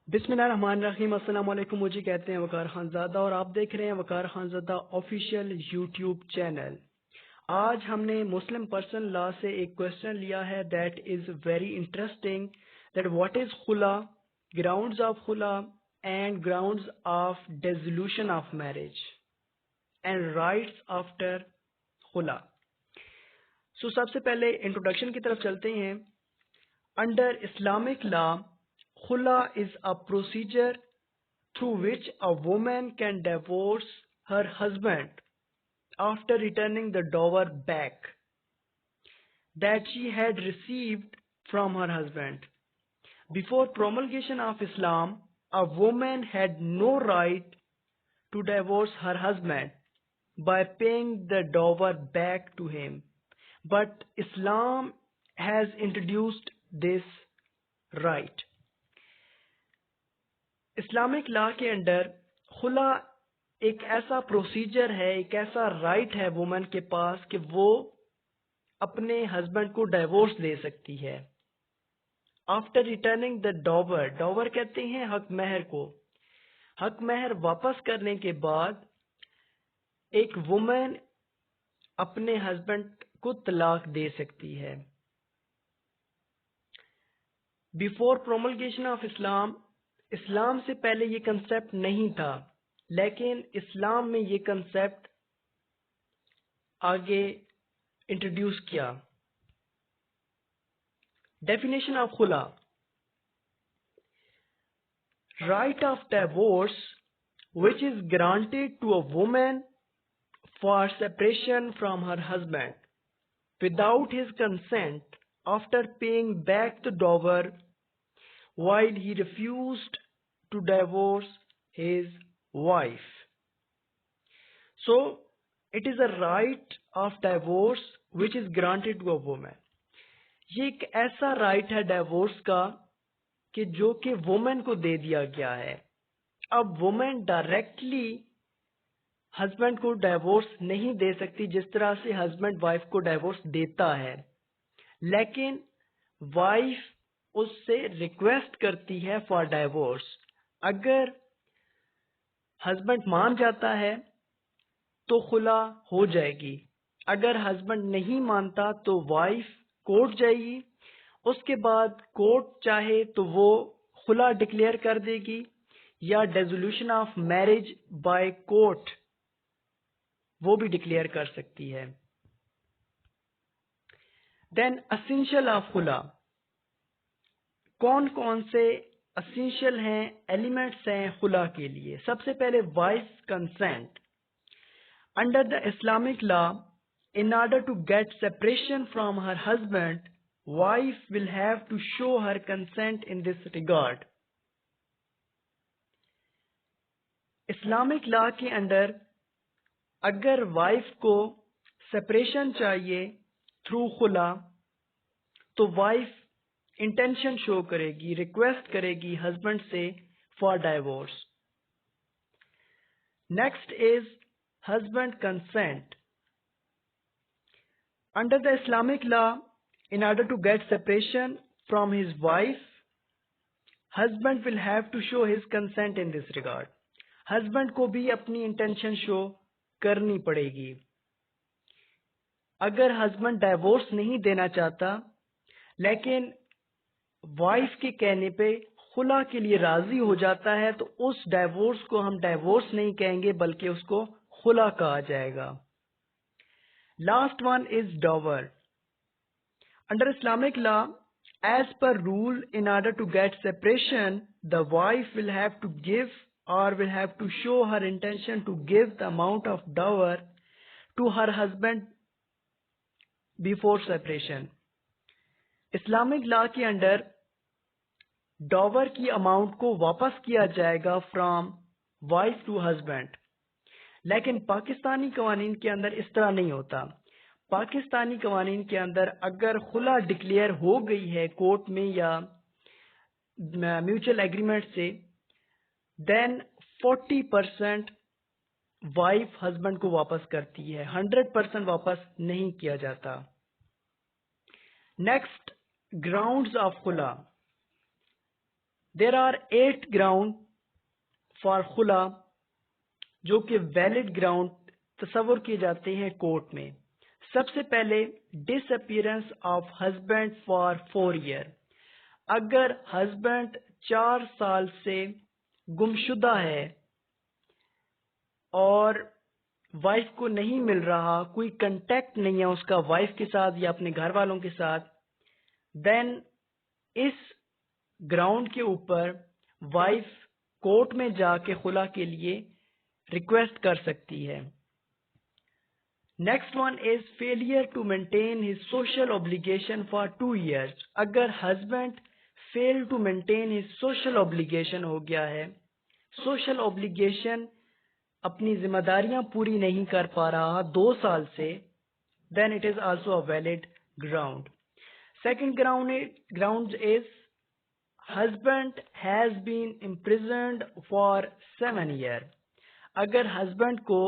बिस्मिल्लाहिर्रहमानिर्रहीम। अस्सलाम वालेकुम। मुझे कहते हैं वकार खानज़ादा और आप देख रहे हैं वकार खानज़ादा ऑफिशियल यूट्यूब चैनल। आज हमने मुस्लिम पर्सन लॉ से एक क्वेश्चन लिया है that is very interesting, that what is खुला, ग्राउंड्स ऑफ खुला and grounds of dissolution of marriage and rights after खुला। सबसे पहले इंट्रोडक्शन की तरफ चलते हैं। Under Islamic law, khula is a procedure through which a woman can divorce her husband after returning the dower back that she had received from her husband. Before promulgation of Islam, a woman had no right to divorce her husband by paying the dower back to him. But Islam has introduced this right. Islamic law के under खुला एक ऐसा procedure है, एक ऐसा right है woman के पास कि वो अपने हस्बैंड को डाइवोर्स दे सकती है आफ्टर रिटर्निंग द डॉवर। डॉवर कहते हैं हक महर को। हक महर वापस करने के बाद एक वुमन अपने हस्बैंड को तलाक दे सकती है। बिफोर प्रोमलगेशन ऑफ इस्लाम, इस्लाम से पहले ये कंसेप्ट नहीं था, लेकिन इस्लाम में ये कंसेप्ट आगे इंट्रोड्यूस किया। डेफिनेशन ऑफ खुला, right of divorce which is granted to a woman for separation from her husband without his consent after paying back the dower while he refused to divorce his wife. So it is a right of divorce which is granted to a woman. ये एक ऐसा right है divorce का कि जो कि women को दे दिया गया है। अब वुमेन डायरेक्टली हस्बैंड को डिवोर्स नहीं दे सकती जिस तरह से हस्बैंड वाइफ को डिवोर्स देता है, लेकिन वाइफ उससे रिक्वेस्ट करती है फॉर डिवोर्स। अगर हस्बैंड मान जाता है तो खुला हो जाएगी, अगर हस्बैंड नहीं मानता तो वाइफ कोर्ट जाएगी। उसके बाद कोर्ट चाहे तो वो खुला डिक्लेयर कर देगी या dissolution of marriage by court वो भी डिक्लेयर कर सकती है। देन असेंशियल ऑफ खुला, कौन कौन से असेंशियल हैं, एलिमेंट्स हैं खुला के लिए। सबसे पहले wife consent. Under the Islamic law, in order to get separation from her husband, wife will have to show her consent in this regard. Islamic law के अंडर अगर वाइफ को सेपरेशन चाहिए थ्रू खुला तो वाइफ इंटेंशन शो करेगी, request करेगी husband से for divorce. Next is husband consent. Under the Islamic law, in order to get separation from his wife, husband will have to show his consent in this regard. Husband को भी अपनी intention show करनी पड़ेगी। अगर husband divorce नहीं देना चाहता लेकिन वाइफ के कहने पे खुला के लिए राजी हो जाता है तो उस डाइवोर्स को हम डाइवोर्स नहीं कहेंगे बल्कि उसको खुला कहा जाएगा। Last one is dower. Under Islamic law, as per rule, in order to get separation, the wife will have to give or will have to show her intention to give the amount of dower to her husband before separation. Islamic law के under डॉवर की amount को वापस किया जाएगा from wife to husband, लेकिन पाकिस्तानी कवानीन के अंदर इस तरह नहीं होता। पाकिस्तानी कवानीन के अंदर अगर खुला डिक्लेयर हो गई है कोर्ट में या म्यूचुअल एग्रीमेंट से, देन 40% वाइफ हस्बैंड को वापस करती है, 100% वापस नहीं किया जाता। नेक्स्ट, ग्राउंड्स ऑफ खुला। देयर आर 8 ग्राउंड फॉर खुला जो कि वैलिड ग्राउंड तस्वर किए जाते हैं कोर्ट में। सबसे पहले disappearance of husband for 4 year. अगर हस्बैंड 4 साल से गुमशुदा है और वाइफ को नहीं मिल रहा, कोई कांटेक्ट नहीं है उसका वाइफ के साथ या अपने घर वालों के साथ, देन इस ग्राउंड के ऊपर वाइफ कोर्ट में जाके खुला के लिए रिक्वेस्ट कर सकती है। Next one is failure to maintain his social obligation for 2 years. अगर husband fail to maintain his social obligation हो गया है, सोशल ऑब्लिगेशन अपनी जिम्मेदारियां पूरी नहीं कर पा रहा 2 साल से, then it is also a valid ground. Second ground is husband has been imprisoned for 7 year. अगर हस्बैंड को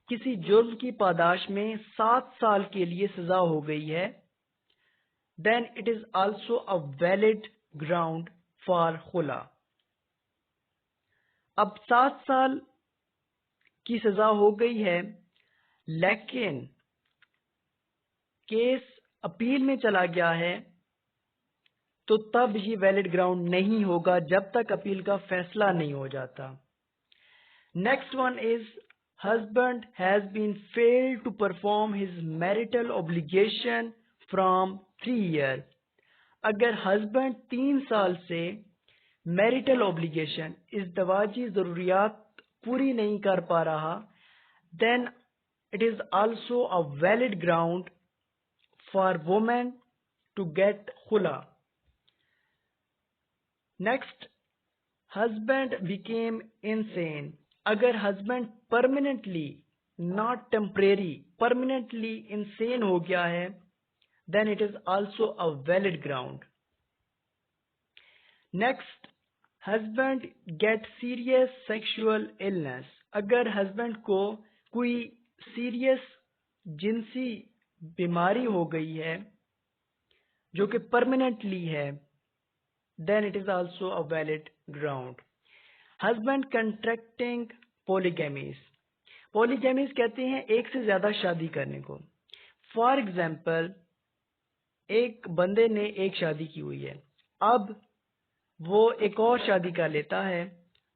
किसी जुर्म की पादाश में 7 साल के लिए सजा हो गई है, then it is also a valid ground for खुला। अब 7 साल की सजा हो गई है, लेकिन केस अपील में चला गया है, तो तब ये वैलिड ग्राउंड नहीं होगा जब तक अपील का फैसला नहीं हो जाता। Next one is husband has been failed to perform his marital obligation from 3 years. अगर husband 3 साल से marital obligation इस दवाजी जरूरियात पूरी नहीं कर पा रहा, then it is also a valid ground for women to get khula. Next, husband became insane. अगर husband permanently, not temporary, permanently insane हो गया है, then it is also a valid ground. Next, husband get serious sexual illness. अगर husband को कोई serious जिनसी बीमारी हो गई है जो कि परमानेंटली है, then it is also a valid ground. Husband contracting polygamies. Polygamies कहते हैं एक से ज्यादा शादी करने को। फॉर एग्जाम्पल, एक बंदे ने एक शादी की हुई है, अब वो एक और शादी कर लेता है,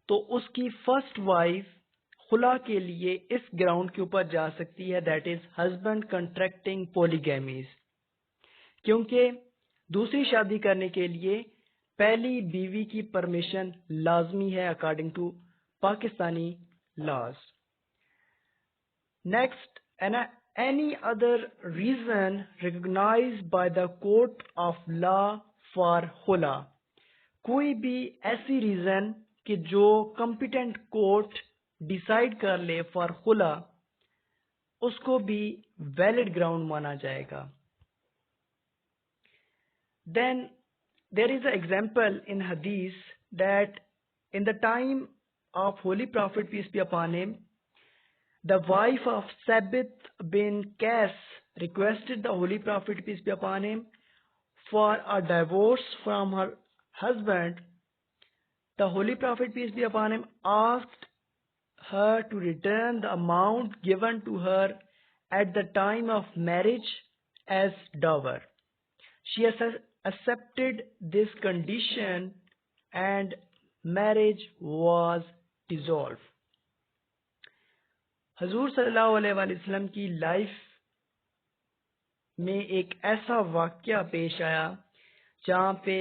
तो उसकी फर्स्ट वाइफ खुला के लिए इस ग्राउंड के ऊपर जा सकती है, दैट इज हस्बैंड कंट्रैक्टिंग पॉलीगैमीज। क्योंकि दूसरी शादी करने के लिए पहली बीवी की परमिशन लाजमी है according to Pakistani laws. Next, any other reason recognised by the court of law for खुला। कोई भी ऐसी रीजन कि जो कॉम्पिटेंट कोर्ट डिसाइड कर ले फॉर खुला, उसको भी वैलिड ग्राउंड माना जाएगा। Then there is an example in hadith that in the time of Holy Prophet peace be upon him, the wife of Sabit bin Qais requested the Holy Prophet peace be upon him for a divorce from her husband. The Holy Prophet peace be upon him asked her to return the amount given to her at the time of marriage as dower. She accepted this condition and marriage was dissolved. हजूर सल्लल्लाहु अलैहि वसल्लम की life में एक ऐसा वाक़या पेश आया जहाँ पे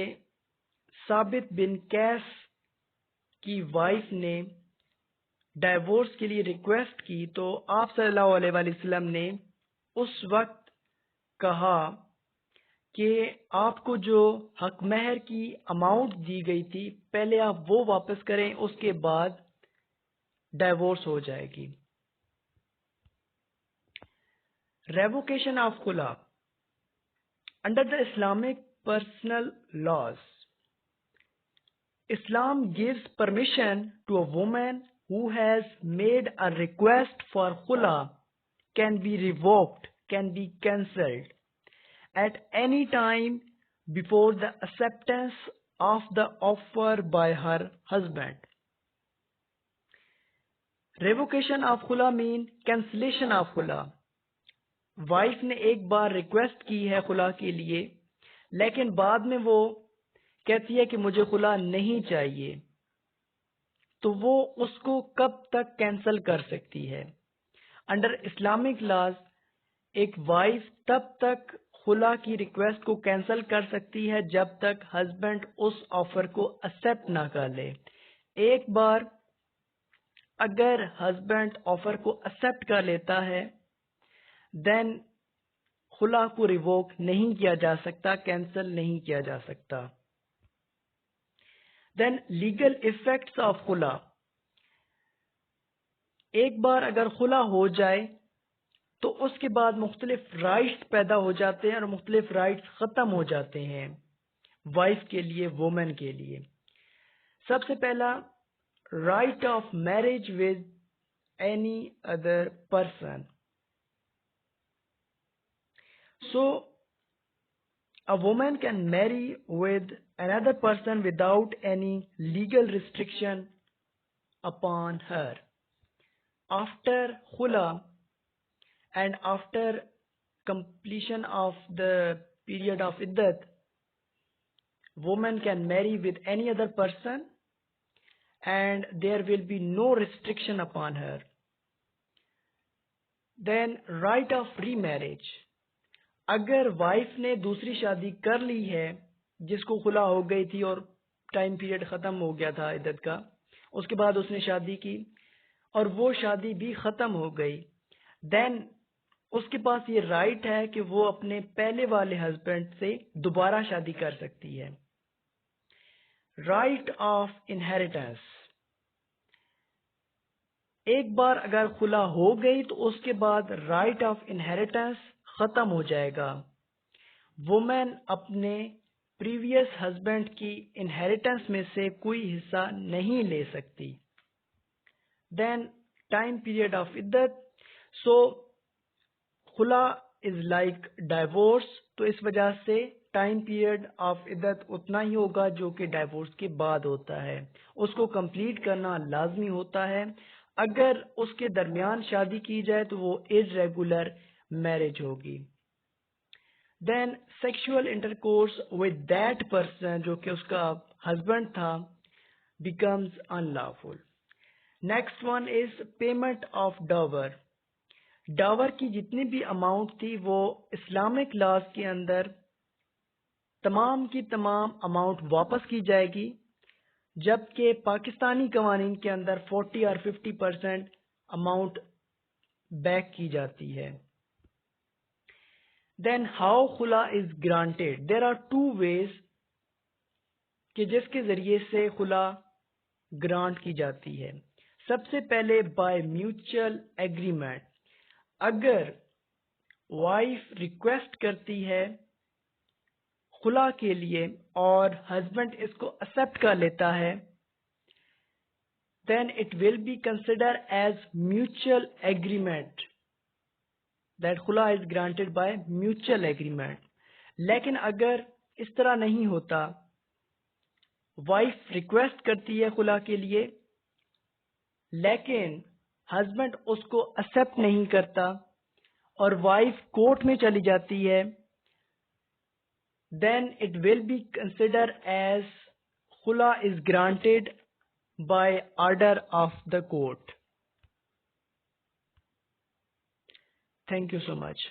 साबित बिन कैस की वाइफ ने डाइवोर्स के लिए रिक्वेस्ट की, तो आप सल्लल्लाहु अलैहि वसल्लम ने उस वक्त कहा कि आपको जो हक महर की अमाउंट दी गई थी, पहले आप वो वापस करें, उसके बाद डाइवोर्स हो जाएगी। रेवोकेशन ऑफ खुला। Under the Islamic personal laws, Islam gives permission to a woman who has made a request for khula can be revoked, can be cancelled at any time before the acceptance of the offer by her husband. Revocation of खुला mean cancellation of खुला. Wife ने एक बार request की है खुला के लिए, लेकिन बाद में वो कहती है कि मुझे खुला नहीं चाहिए, तो वो उसको कब तक कैंसिल कर सकती है? अंडर इस्लामिक लॉज एक वाइफ तब तक खुला की रिक्वेस्ट को कैंसिल कर सकती है जब तक हस्बैंड उस ऑफर को एक्सेप्ट ना कर ले. एक बार अगर हस्बैंड ऑफर को एक्सेप्ट कर लेता है, देन खुला को रिवोक नहीं किया जा सकता, कैंसिल नहीं किया जा सकता. देन लीगल इफेक्ट्स ऑफ खुला. एक बार अगर खुला हो जाए तो उसके बाद मुख्तलिफ राइट्स पैदा हो जाते हैं और मुख्तलिफ राइट्स खत्म हो जाते हैं वाइफ के लिए, वुमेन के लिए. सबसे पहला, right of marriage with any other person. So, a woman can marry with another person without any legal restriction upon her. After khula and after completion of the period of iddat, woman can marry with any other person and there will be no restriction upon her. Then right of remarriage. अगर wife ने दूसरी शादी कर ली है जिसको खुला हो गई थी और टाइम पीरियड खत्म हो गया था इद्दत का, उसके बाद उसने शादी की और वो शादी भी खत्म हो गई, देन उसके पास ये राइट है कि वो अपने पहले वाले हस्बैंड से दोबारा शादी कर सकती है. Right of inheritance. एक बार अगर खुला हो गई तो उसके बाद राइट ऑफ इनहेरिटेंस खत्म हो जाएगा. वुमेन अपने प्रीवियस हस्बैंड की इनहेरिटेंस में से कोई हिस्सा नहीं ले सकती. देन टाइम पीरियड ऑफ इद्दत. सो खुला इज लाइक डाइवोर्स, तो इस वजह से टाइम पीरियड ऑफ इद्दत उतना ही होगा जो कि डाइवोर्स के बाद होता है. उसको कंप्लीट करना लाजमी होता है. अगर उसके दरमियान शादी की जाए तो वो इर्रेगुलर मैरिज होगी. Then sexual intercourse with that person, जो कि उसका हस्बैंड था, becomes unlawful. Next one is payment of dower. Dower की जितनी भी अमाउंट थी वो इस्लामिक लॉज के अंदर तमाम की तमाम अमाउंट वापस की जाएगी, जबकि पाकिस्तानी कवानीन के अंदर 40 और 50% अमाउंट बैक की जाती है. Then how खुला is granted? There are two ways कि जिसके जरिए से खुला ग्रांट की जाती है. सबसे पहले बाय म्यूचुअल एग्रीमेंट. अगर वाइफ रिक्वेस्ट करती है खुला के लिए और हस्बैंड इसको एक्सेप्ट कर लेता है, then it will be considered as mutual agreement that खुला is granted by mutual agreement. लेकिन अगर इस तरह नहीं होता, वाइफ रिक्वेस्ट करती है खुला के लिए लेकिन हस्बैंड उसको एक्सेप्ट नहीं करता और वाइफ कोर्ट में चली जाती है, then it will be considered as khula is granted by order of the court. Thank you so much.